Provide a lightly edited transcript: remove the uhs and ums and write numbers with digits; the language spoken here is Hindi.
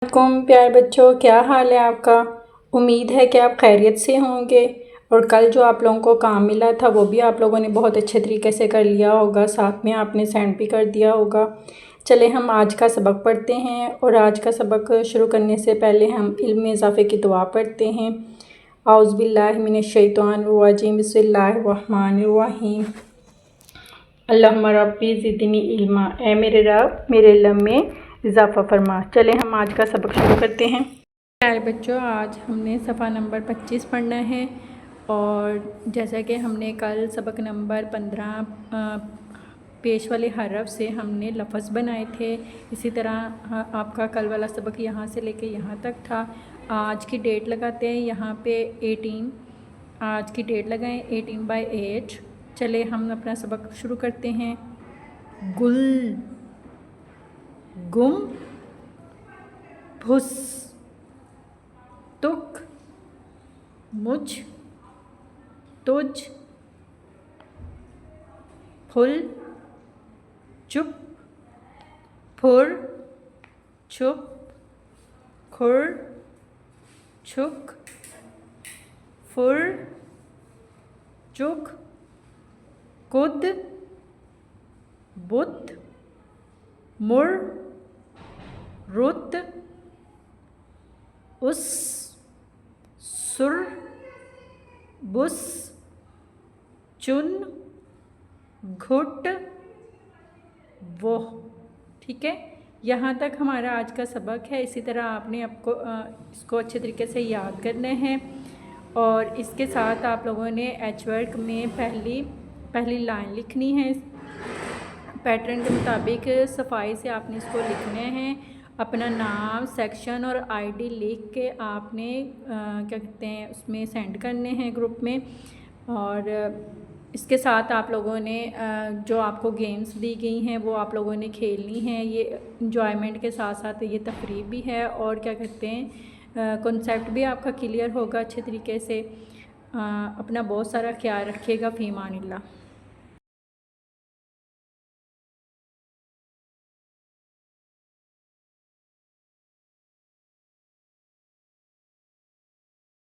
वालेकुम प्यारे बच्चों, क्या हाल है आपका। उम्मीद है कि आप खैरियत से होंगे और कल जो आप लोगों को काम मिला था वो भी आप लोगों ने बहुत अच्छे तरीके से कर लिया होगा, साथ में आपने सेंड भी कर दिया होगा। चले हम आज का सबक पढ़ते हैं और आज का सबक शुरू करने से पहले हम इल्म में इजाफ़े की दुआ पढ़ते हैं। औज़ु बिल्लाहि मिनश शैतानिर रजीम, बिस्मिल्लाहिर्रहमानिर रहीम। अल्लाहुम्मा रब्बी ज़िदनी इल्मा, ए मेरे रब मेरे इल्म में इजाफ़ा फरमा। चले हम आज का सबक शुरू करते हैं। प्यारे बच्चों, आज हमने सफ़ा नंबर 25 पढ़ना है और जैसा कि हमने कल सबक नंबर 15 पेश वाले हरफ से हमने लफ्ज़ बनाए थे, इसी तरह आपका कल वाला सबक यहाँ से लेके यहाँ तक था। आज की डेट लगाते हैं यहाँ पे 18, आज की डेट लगाएं 18/8। चले हम अपना सबक शुरू करते हैं। गुल, गुम, भुस, तुक, मुझ, तुझ, फुल, चुप, फुर, चुप, खुर, छुक, फुर, चुक, कुद, बुत, मुर, रुत, उस, सुर, बुस, चुन, घुट, वो। ठीक है, यहाँ तक हमारा आज का सबक है। इसी तरह आपने आपको इसको अच्छे तरीके से याद करना है और इसके साथ आप लोगों ने एच वर्क में पहली लाइन लिखनी है। पैटर्न के मुताबिक सफाई से आपने इसको लिखना है। अपना नाम, सेक्शन और आईडी लिख के आपने क्या कहते हैं उसमें सेंड करने हैं ग्रुप में। और इसके साथ आप लोगों ने जो आपको गेम्स दी गई हैं वो आप लोगों ने खेलनी है। ये इंजॉयमेंट के साथ साथ ये तफरीह भी है और क्या कहते हैं कॉन्सेप्ट भी आपका क्लियर होगा अच्छे तरीके से। अपना बहुत सारा ख्याल रखिएगा। फ़ी अमानिल्लाह।